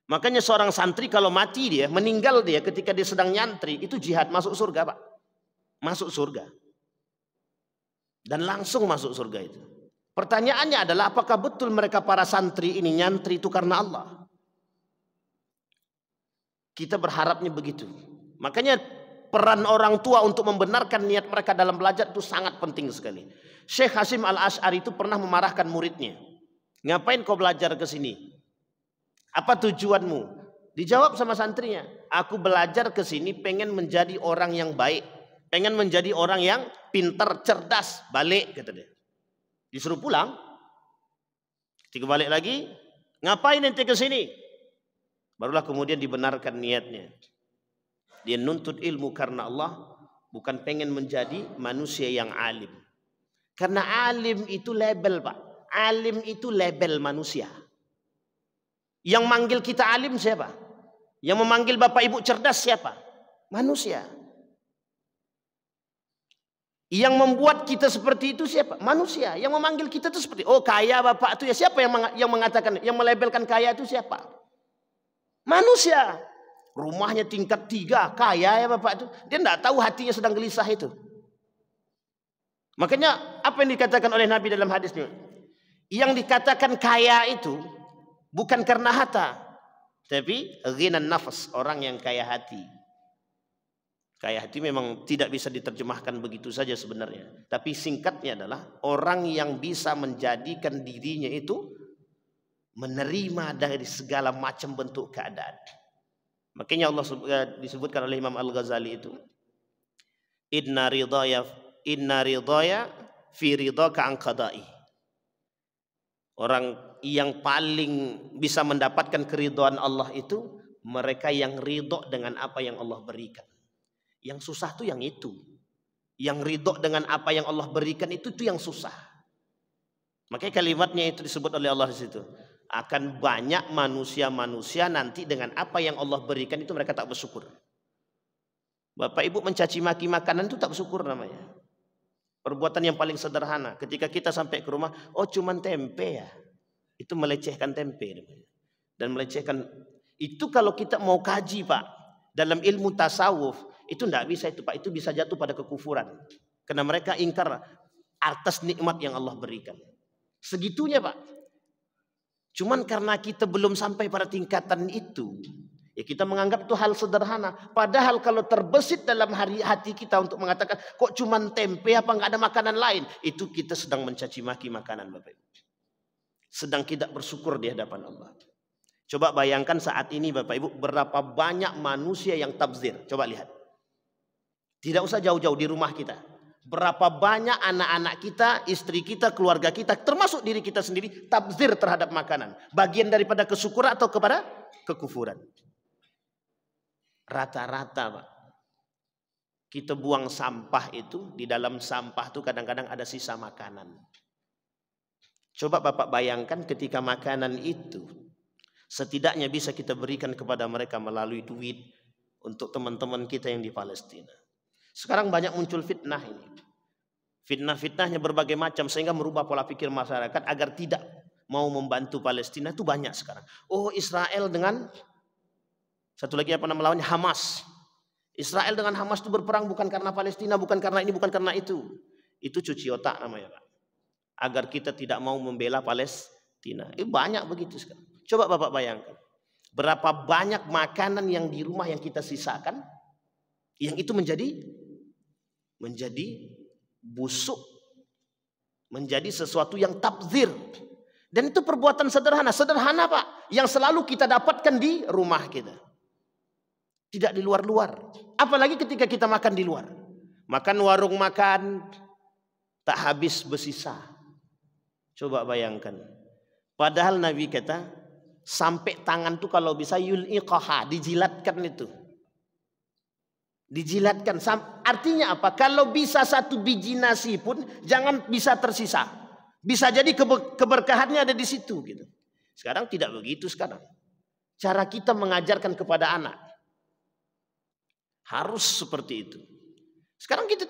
Speaker 1: Makanya seorang santri kalau mati dia, meninggal dia ketika dia sedang nyantri, itu jihad, masuk surga Pak. Masuk surga. Dan langsung masuk surga itu. Pertanyaannya adalah apakah betul mereka para santri ini nyantri itu karena Allah? Kita berharapnya begitu. Makanya peran orang tua untuk membenarkan niat mereka dalam belajar itu sangat penting sekali. Syekh Hasim Al-Asy'ari itu pernah memarahkan muridnya. Ngapain kau belajar ke sini? Apa tujuanmu? Dijawab sama santrinya, aku belajar ke sini pengen menjadi orang yang baik, pengen menjadi orang yang pintar, cerdas. Balik kata dia. Disuruh pulang. Ketika balik lagi, ngapain ente ke sini? Barulah kemudian dibenarkan niatnya. Dia nuntut ilmu karena Allah, bukan pengen menjadi manusia yang alim. Karena alim itu label Pak. Alim itu label manusia. Yang manggil kita alim siapa? Yang memanggil Bapak Ibu cerdas siapa? Manusia. Yang membuat kita seperti itu siapa? Manusia. Yang memanggil kita itu seperti, oh kaya Bapak itu ya siapa yang mengatakan, yang melabelkan kaya itu siapa? Manusia. Rumahnya tingkat 3, kaya ya Bapak itu. Dia tidak tahu hatinya sedang gelisah itu. Makanya apa yang dikatakan oleh Nabi dalam hadisnya? Yang dikatakan kaya itu bukan karena harta, tapi ghinan nafas, orang yang kaya hati. Kaya hati memang tidak bisa diterjemahkan begitu saja sebenarnya. Tapi singkatnya adalah orang yang bisa menjadikan dirinya itu menerima dari segala macam bentuk keadaan. Makanya Allah disebutkan oleh Imam Al-Ghazali itu, Inna ridhaya fi ridhaka an qada'i. Orang yang paling bisa mendapatkan keridhaan Allah itu mereka yang ridho dengan apa yang Allah berikan. Yang susah tuh yang itu. Yang ridho dengan apa yang Allah berikan itu yang susah. Makanya kalimatnya itu disebut oleh Allah di situ. Akan banyak manusia-manusia nanti dengan apa yang Allah berikan itu mereka tak bersyukur. Bapak Ibu mencaci maki makanan itu tak bersyukur namanya. Perbuatan yang paling sederhana. Ketika kita sampai ke rumah, oh cuman tempe ya. Itu melecehkan tempe. Dan melecehkan. Itu kalau kita mau kaji Pak. Dalam ilmu tasawuf itu tidak bisa itu Pak, itu bisa jatuh pada kekufuran. Karena mereka ingkar atas nikmat yang Allah berikan. Segitunya Pak. Cuman karena kita belum sampai pada tingkatan itu, ya kita menganggap itu hal sederhana. Padahal kalau terbesit dalam hati kita untuk mengatakan kok cuman tempe apa nggak ada makanan lain, itu kita sedang mencaci maki makanan Bapak Ibu. Sedang tidak bersyukur di hadapan Allah. Coba bayangkan saat ini Bapak Ibu, berapa banyak manusia yang tabzir. Coba lihat. Tidak usah jauh-jauh di rumah kita. Berapa banyak anak-anak kita, istri kita, keluarga kita, termasuk diri kita sendiri, tabzir terhadap makanan. Bagian daripada kesyukuran atau kepada kekufuran. Rata-rata Pak. Kita buang sampah itu, di dalam sampah itu kadang-kadang ada sisa makanan. Coba Bapak bayangkan ketika makanan itu setidaknya bisa kita berikan kepada mereka melalui duit untuk teman-teman kita yang di Palestina. Sekarang banyak muncul fitnah ini. Fitnah-fitnahnya berbagai macam sehingga merubah pola pikir masyarakat agar tidak mau membantu Palestina itu banyak sekarang. Oh, Israel dengan satu lagi apa nama lawannya, Hamas. Israel dengan Hamas itu berperang bukan karena Palestina, bukan karena ini, bukan karena itu. Itu cuci otak namanya Pak. Agar kita tidak mau membela Palestina. Banyak begitu sekarang. Coba Bapak bayangkan. Berapa banyak makanan yang di rumah yang kita sisakan. Yang itu menjadi busuk. Menjadi sesuatu yang tabzir. Dan itu perbuatan sederhana. Sederhana Pak. Yang selalu kita dapatkan di rumah kita. Tidak di luar-luar. Apalagi ketika kita makan di luar. Makan warung makan. Tak habis bersisa. Coba bayangkan. Padahal Nabi kata. Sampai tangan tuh kalau bisa yul'iqaha, dijilatkan itu. Dijilatkan. Artinya apa? Kalau bisa satu biji nasi pun jangan bisa tersisa. Bisa jadi keberkahannya ada di situ gitu. Sekarang tidak begitu sekarang. Cara kita mengajarkan kepada anak harus seperti itu. Sekarang kita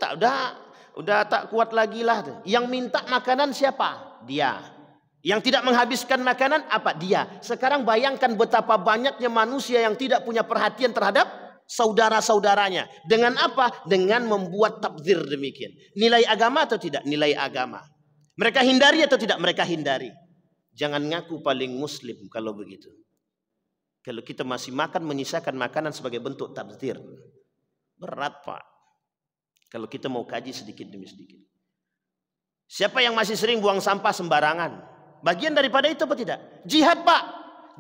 Speaker 1: udah tak kuat lagi lah. Yang minta makanan siapa? Dia. Yang tidak menghabiskan makanan apa? Dia. Sekarang bayangkan betapa banyaknya manusia yang tidak punya perhatian terhadap saudara-saudaranya. Dengan apa? Dengan membuat tabzir demikian. Nilai agama atau tidak? Nilai agama. Mereka hindari atau tidak? Mereka hindari. Jangan ngaku paling muslim kalau begitu. Kalau kita masih makan menyisakan makanan sebagai bentuk tabzir. Berat Pak. Kalau kita mau kaji sedikit demi sedikit. Siapa yang masih sering buang sampah sembarangan? Bagian daripada itu apa tidak? Jihad Pak.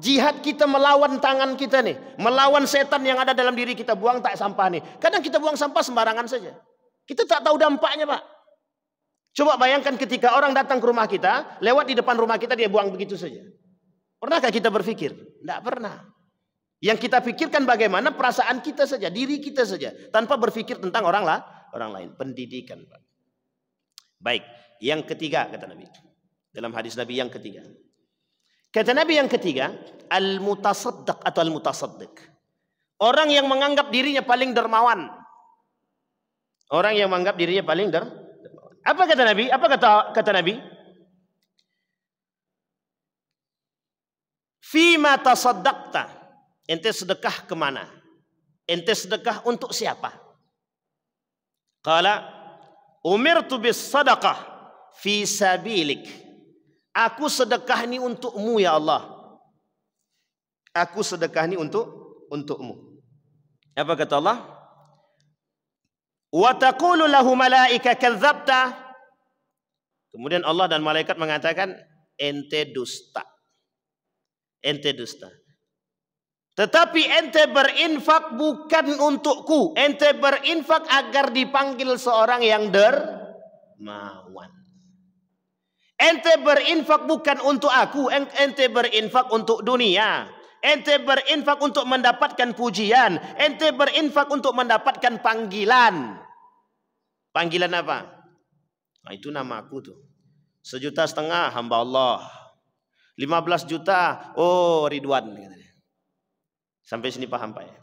Speaker 1: Jihad kita melawan tangan kita nih. Melawan setan yang ada dalam diri kita. Buang tak sampah nih. Kadang kita buang sampah sembarangan saja. Kita tak tahu dampaknya Pak. Coba bayangkan ketika orang datang ke rumah kita. Lewat di depan rumah kita dia buang begitu saja. Pernahkah kita berpikir? Tidak pernah. Yang kita pikirkan bagaimana perasaan kita saja. Diri kita saja. Tanpa berpikir tentang orang lain. Pendidikan Pak. Baik. Yang ketiga kata Nabi. Dalam hadis Nabi yang ketiga. Kata Nabi yang ketiga, al-mutasaddaq atau al-mutasaddiq. Orang yang menganggap dirinya paling dermawan. Orang yang menganggap dirinya paling dermawan. Apa kata Nabi? Apa kata Nabi? Fima tasaddaqta. Ente sedekah kemana? Ente sedekah untuk siapa? Qala umirtu bis sadaqah fi sabilik. Aku sedekah ini untukmu ya Allah. Aku sedekah ini untukmu. Apa kata Allah? Wa taqulu lahu malaika kadzabta. Kemudian Allah dan malaikat mengatakan ente dusta. Ente dusta. Tetapi ente berinfak bukan untukku. Ente berinfak agar dipanggil seorang yang dermawan. Ente berinfak bukan untuk aku, ente berinfak untuk dunia. Ente berinfak untuk mendapatkan pujian. Ente berinfak untuk mendapatkan panggilan. Panggilan apa? Nah, itu nama aku tuh. 1,5 juta hamba Allah. 15 juta, oh Ridwan. Sampai sini paham Pak ya?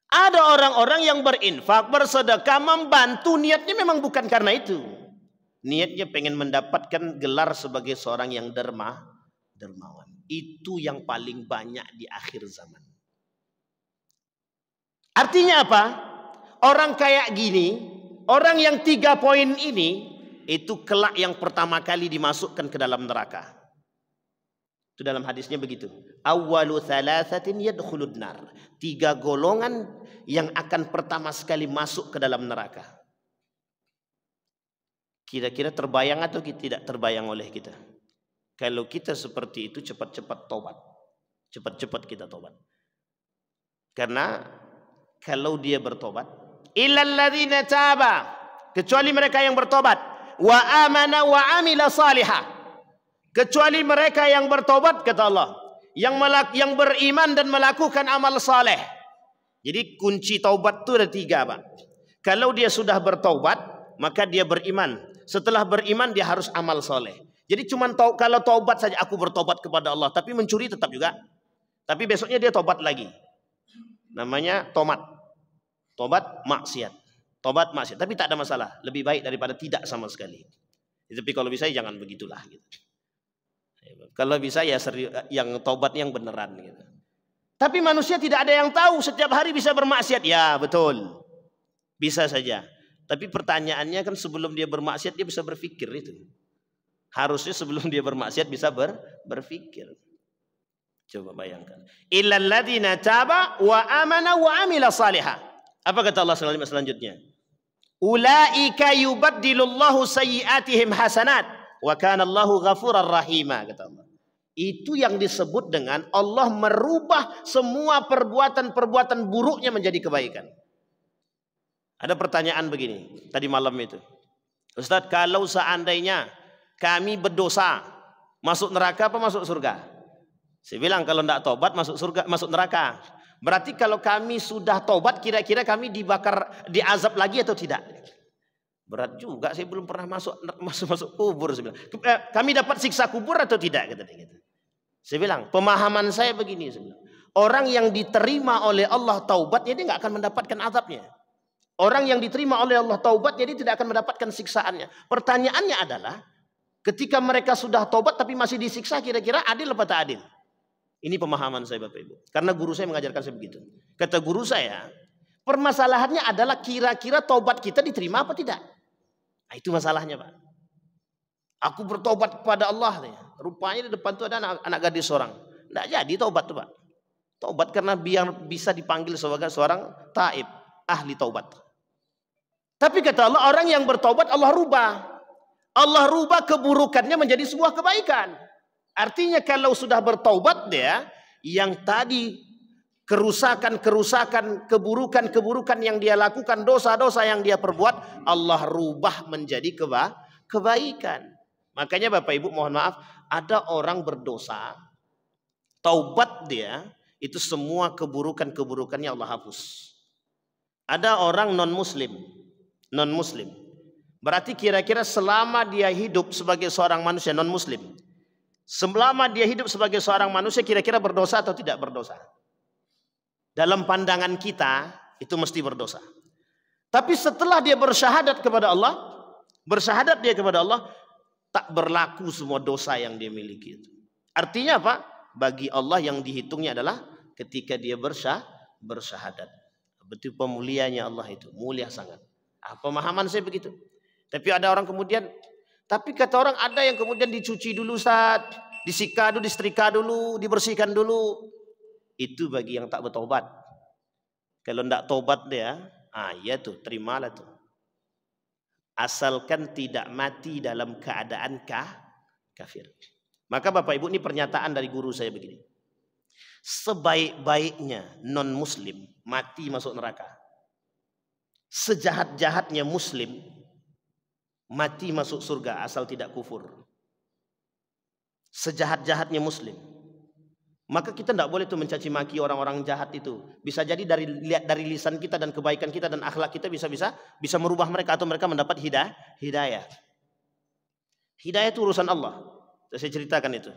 Speaker 1: Ada orang-orang yang berinfak, bersedekah, membantu, niatnya memang bukan karena itu. Niatnya pengen mendapatkan gelar sebagai seorang yang dermawan. Itu yang paling banyak di akhir zaman. Artinya apa? Orang kayak gini, orang yang 3 poin ini, itu kelak yang pertama kali dimasukkan ke dalam neraka. Itu dalam hadisnya begitu. Awwalu thalathatin yadkhulun nar. 3 golongan yang akan pertama sekali masuk ke dalam neraka. Kira-kira terbayang atau tidak terbayang oleh kita? Kalau kita seperti itu, cepat-cepat tobat. Cepat-cepat kita tobat. Karena kalau dia bertobat, illal ladzina taba, kecuali mereka yang bertobat, wa amana wa amila salihah, kecuali mereka yang bertobat, kata Allah, yang beriman dan melakukan amal saleh. Jadi kunci taubat itu ada 3, Pak. Kalau dia sudah bertobat, maka dia beriman. Setelah beriman dia harus amal saleh. Jadi kalau taubat saja, aku bertobat kepada Allah, tapi mencuri tetap juga. Tapi besoknya dia tobat lagi. Namanya tomat. Tobat maksiat. Tobat maksiat. Tapi tak ada masalah. Lebih baik daripada tidak sama sekali. Tapi kalau bisa jangan begitulah. Gitu. Kalau bisa ya yang tobat yang beneran. Gitu. Tapi manusia tidak ada yang tahu. Setiap hari bisa bermaksiat. Ya betul. Bisa saja. Tapi pertanyaannya kan sebelum dia bermaksiat dia bisa berpikir itu. Harusnya sebelum dia bermaksiat bisa berpikir. Coba bayangkan. Illal ladzina taba wa amana wa amila salihah. Apa kata Allah selanjutnya? Ulaika yubaddilullahu sayyi'atihim hasanat wa kana Allahu ghafurar rahima, kata Allah. Itu yang disebut dengan Allah merubah semua perbuatan-perbuatan buruknya menjadi kebaikan. Ada pertanyaan begini tadi malam itu. Ustaz, kalau seandainya kami berdosa, masuk neraka apa masuk surga? Saya bilang kalau tidak tobat masuk surga, masuk neraka. Berarti kalau kami sudah tobat, kira-kira kami dibakar, diazab lagi atau tidak? Berat juga, saya belum pernah masuk kubur. Saya bilang, kami dapat siksa kubur atau tidak? Saya bilang, pemahaman saya begini. Saya bilang, orang yang diterima oleh Allah taubatnya dia nggak akan mendapatkan azabnya. Orang yang diterima oleh Allah taubatnya dia tidak akan mendapatkan siksaannya. Pertanyaannya adalah, ketika mereka sudah taubat tapi masih disiksa, kira-kira adil apa tak adil? Ini pemahaman saya Bapak Ibu. Karena guru saya mengajarkan saya begitu. Kata guru saya, permasalahannya adalah kira-kira taubat kita diterima apa tidak. Nah, itu masalahnya Pak. Aku bertobat kepada Allah. Rupanya di depan itu ada anak gadis seorang. Tidak jadi taubat tuh Pak. Taubat karena biar bisa dipanggil sebagai seorang taib. Ahli taubat. Tapi kata Allah, orang yang bertobat Allah rubah. Allah rubah keburukannya menjadi sebuah kebaikan. Artinya kalau sudah bertaubat dia, yang tadi kerusakan-kerusakan, keburukan-keburukan yang dia lakukan, dosa-dosa yang dia perbuat, Allah rubah menjadi kebaikan. Makanya Bapak Ibu mohon maaf, ada orang berdosa, taubat dia, itu semua keburukan-keburukannya Allah hapus. Ada orang non-muslim, berarti kira-kira selama dia hidup sebagai seorang manusia non-muslim, selama dia hidup sebagai seorang manusia kira-kira berdosa atau tidak berdosa? Dalam pandangan kita itu mesti berdosa. Tapi setelah dia bersyahadat kepada Allah, tak berlaku semua dosa yang dia miliki itu. Artinya apa? Bagi Allah yang dihitungnya adalah ketika dia bersyahadat. Betul pemuliaannya Allah itu, mulia sangat. Pemahaman saya begitu. Tapi ada orang kemudian, tapi kata orang ada yang kemudian dicuci dulu Ustaz, disika dulu, disetrika dulu, dibersihkan dulu. Itu bagi yang tak bertobat. Kalau tidak tobat dia, ya tuh, terimalah tuh. Asalkan tidak mati dalam keadaan kafir. Maka Bapak Ibu, ini pernyataan dari guru saya begini. Sebaik-baiknya non-muslim mati masuk neraka. Sejahat-jahatnya muslim mati masuk surga asal tidak kufur. Sejahat-jahatnya muslim. Maka kita tidak boleh tuh mencaci maki orang-orang jahat itu. Bisa jadi lihat dari lisan kita dan kebaikan kita dan akhlak kita bisa merubah mereka atau mereka mendapat hidayah. Hidayah itu urusan Allah. Saya ceritakan itu.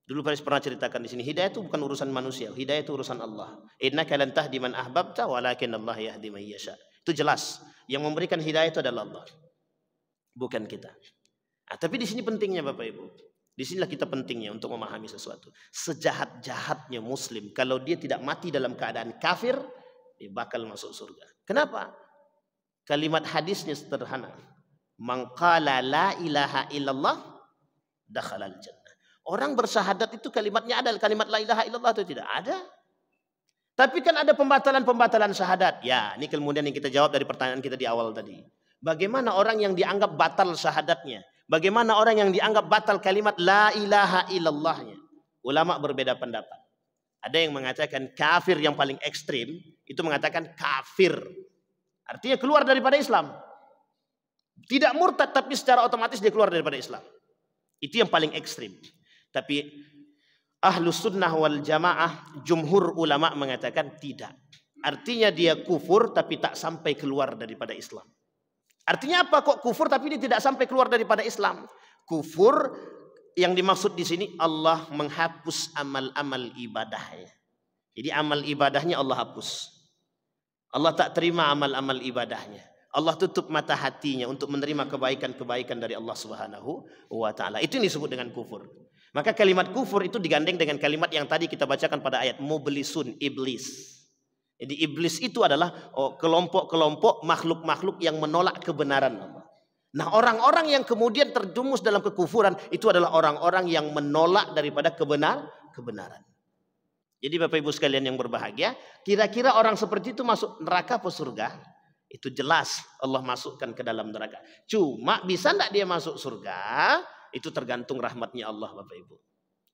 Speaker 1: Dulu Faris pernah ceritakan di sini. Hidayah itu bukan urusan manusia. Hidayah itu urusan Allah. Innaka lan tahdi man ahbabta walakin Allah yahdi man yasha. Itu jelas. Yang memberikan hidayah itu adalah Allah. Bukan kita. Tapi di sini pentingnya Bapak Ibu. Di sinilah kita pentingnya untuk memahami sesuatu. Sejahat-jahatnya muslim, kalau dia tidak mati dalam keadaan kafir, dia bakal masuk surga. Kenapa? Kalimat hadisnya sederhana. Man qala la ilaha illallah dakhalal jannah. Orang bersyahadat itu kalimatnya ada kalimat la ilaha illallah atau tidak? Ada. Tapi kan ada pembatalan-pembatalan syahadat. Ya, ini kemudian yang kita jawab dari pertanyaan kita di awal tadi. Bagaimana orang yang dianggap batal syahadatnya? Bagaimana orang yang dianggap batal kalimat la ilaha illallahnya? Ulama berbeda pendapat. Ada yang mengatakan kafir yang paling ekstrim, itu mengatakan kafir. Artinya keluar daripada Islam. Tidak murtad tapi secara otomatis dia keluar daripada Islam. Itu yang paling ekstrim. Tapi Ahlus Sunnah wal Jamaah, jumhur ulama mengatakan tidak. Artinya dia kufur tapi tak sampai keluar daripada Islam. Artinya apa kok kufur tapi dia tidak sampai keluar daripada Islam? Kufur yang dimaksud di sini Allah menghapus amal-amal ibadahnya. Jadi amal ibadahnya Allah hapus. Allah tak terima amal-amal ibadahnya. Allah tutup mata hatinya untuk menerima kebaikan-kebaikan dari Allah Subhanahu wa taala. Itu yang disebut dengan kufur. Maka kalimat kufur itu digandeng dengan kalimat yang tadi kita bacakan pada ayat mublisun, iblis. Jadi iblis itu adalah kelompok-kelompok makhluk-makhluk yang menolak kebenaran Allah. Nah, orang-orang yang kemudian terjumus dalam kekufuran itu adalah orang-orang yang menolak daripada kebenaran. Jadi Bapak Ibu sekalian yang berbahagia, kira-kira orang seperti itu masuk neraka atau surga? Itu jelas Allah masukkan ke dalam neraka. Cuma bisa enggak dia masuk surga? Itu tergantung rahmatnya Allah Bapak Ibu.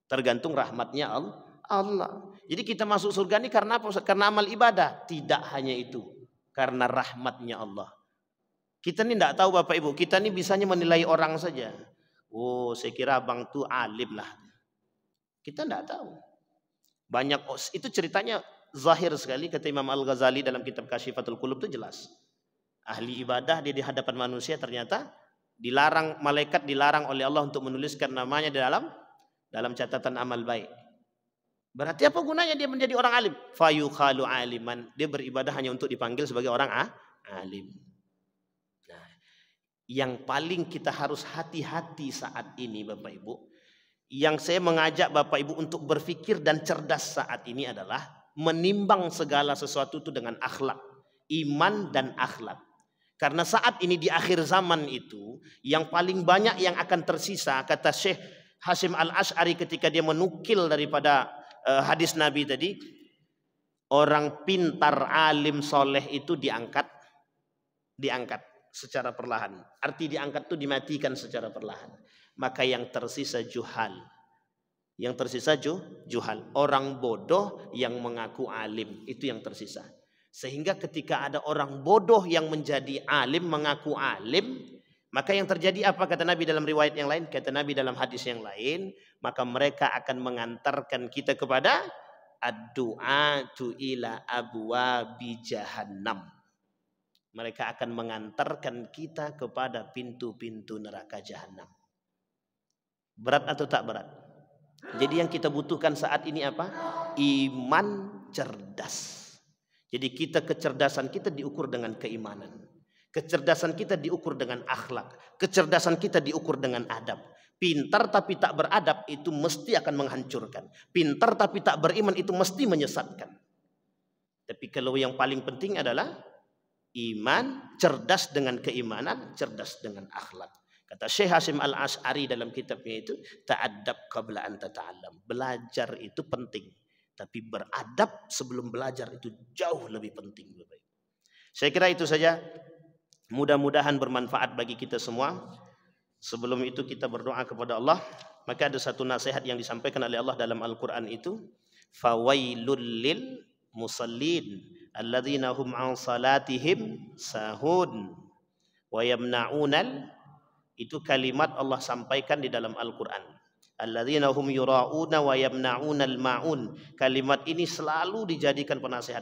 Speaker 1: Tergantung rahmatnya Allah. Jadi kita masuk surga ini karena apa? Karena amal ibadah. Tidak hanya itu. Karena rahmatnya Allah. Kita ini tidak tahu Bapak Ibu. Kita ini bisanya menilai orang saja. Oh, saya kira abang tuh alim lah. Kita tidak tahu. Banyak itu ceritanya zahir sekali kata Imam Al-Ghazali dalam kitab Kasyifatul Qulub itu jelas. Ahli ibadah dia di hadapan manusia ternyata dilarang, malaikat dilarang oleh Allah untuk menuliskan namanya di dalam catatan amal baik. Berarti apa gunanya dia menjadi orang alim? Fayukhalu aliman. Dia beribadah hanya untuk dipanggil sebagai orang alim. Nah, yang paling kita harus hati-hati saat ini Bapak Ibu, yang saya mengajak Bapak Ibu untuk berpikir dan cerdas saat ini adalah menimbang segala sesuatu itu dengan akhlak, iman dan akhlak. Karena saat ini di akhir zaman itu yang paling banyak yang akan tersisa, kata Syekh Hashim Al-Ash'ari ketika dia menukil daripada hadis Nabi tadi, orang pintar, alim, soleh itu diangkat secara perlahan. Arti diangkat itu dimatikan secara perlahan. Maka yang tersisa juhal. Yang tersisa juhal. Orang bodoh yang mengaku alim. Itu yang tersisa. Sehingga ketika ada orang bodoh yang menjadi alim, mengaku alim, maka yang terjadi apa kata Nabi dalam riwayat yang lain? Kata Nabi dalam hadis yang lain, maka mereka akan mengantarkan kita kepada ad-du'atu ila abwabi jahannam. Mereka akan mengantarkan kita kepada pintu-pintu neraka jahanam. Berat atau tak berat? Jadi yang kita butuhkan saat ini apa? Iman cerdas. Jadi kecerdasan kita diukur dengan keimanan. Kecerdasan kita diukur dengan akhlak. Kecerdasan kita diukur dengan adab. Pintar tapi tak beradab itu mesti akan menghancurkan. Pintar tapi tak beriman itu mesti menyesatkan. Tapi kalau yang paling penting adalah iman, cerdas dengan keimanan, cerdas dengan akhlak. Kata Syekh Hashim Al-Ash'ari dalam kitabnya itu, ta'addab qabla an tata'allam. Belajar itu penting, tapi beradab sebelum belajar itu jauh lebih penting. Saya kira itu saja. Mudah-mudahan bermanfaat bagi kita semua. Sebelum itu kita berdoa kepada Allah. Maka ada satu nasihat yang disampaikan oleh Allah dalam Al-Quran itu, fawailul lil musallin alladzina hum an salatihim sahun wa yamna'unal. Itu kalimat Allah sampaikan di dalam Al-Quran. Alladzina hum yura'una wa yamna'unal ma'un. Kalimat ini selalu dijadikan penasihat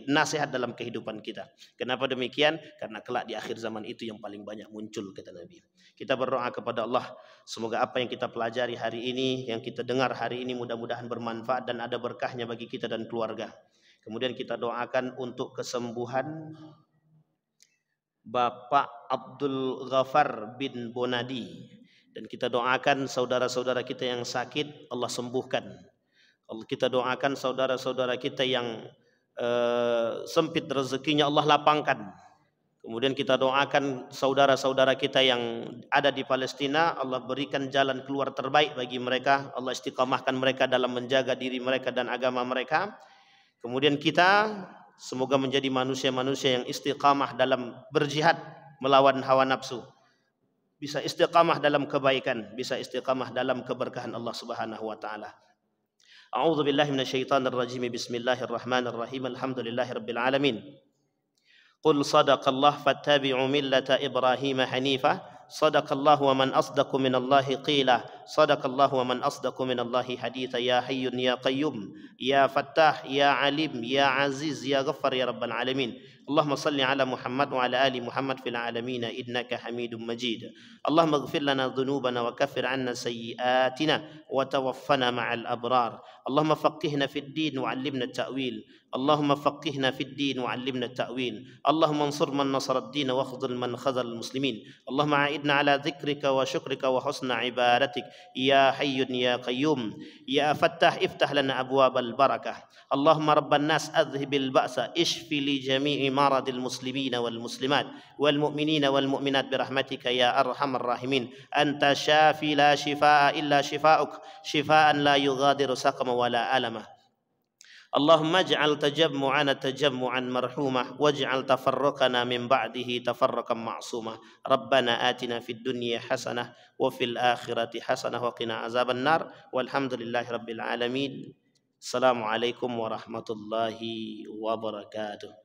Speaker 1: nasihat dalam kehidupan kita. Kenapa demikian? Karena kelak di akhir zaman itu yang paling banyak muncul kata Nabi. Kita berdoa kepada Allah, semoga apa yang kita pelajari hari ini, yang kita dengar hari ini mudah-mudahan bermanfaat dan ada berkahnya bagi kita dan keluarga. Kemudian kita doakan untuk kesembuhan Bapak Abdul Ghafar bin Bonadi. Dan kita doakan saudara-saudara kita yang sakit Allah sembuhkan. Kita doakan saudara-saudara kita yang sempit rezekinya Allah lapangkan. Kemudian kita doakan saudara-saudara kita yang ada di Palestina, Allah berikan jalan keluar terbaik bagi mereka, Allah istiqamahkan mereka dalam menjaga diri mereka dan agama mereka. Kemudian kita semoga menjadi manusia-manusia yang istiqamah dalam berjihad melawan hawa nafsu, bisa istiqamah dalam kebaikan, bisa istiqamah dalam keberkahan Allah Subhanahu wa taala. A'udzu billahi minasyaitonir rajim. Bismillahirrahmanirrahim. Alhamdulillahirabbil alamin. قل صدق الله فاتبعوا ملة إبراهيم حنيفا صدق الله ومن أصدق من الله قيلا صدق الله ومن أصدق من الله حديثا يا حي يا قيوم يا فتاح يا عليم يا عزيز يا غفار يا رب العالمين. اللهم صل على محمد وعلى آل محمد في العالمين إنك حميد مجيد. اللهم اغفر لنا ذنوبنا وكفر عنا سيئاتنا وتوفنا مع الأبرار. اللهم فقهنا في الدين وعلمنا التأويل. اللهم فقهنا في الدين وعلمنا التأويل. اللهم انصر من نصر الدين واخذل من خذل المسلمين. اللهم أعدنا على ذكرك وشكرك وحسن عبادتك يا حي يا قيوم يا فتاح افتح لنا أبواب البركة. اللهم رب الناس أذهب البأس اشف لجميع مرض المسلمين والمسلمات والمؤمنين والمؤمنات برحمتك يا أرحم الراحمين. أنت شافي لا شفاء إلا شفاؤك شفاء لا يغادر سقما ولا ألما. اللهم اجعل تجمعنا تجمعا مرحوما واجعل تفرقنا من بعده تفرقا معصوما. ربنا آتنا في الدنيا حسنة وفي الآخرة حسنة وقنا عذاب النار والحمد لله رب العالمين. السلام عليكم ورحمة الله وبركاته.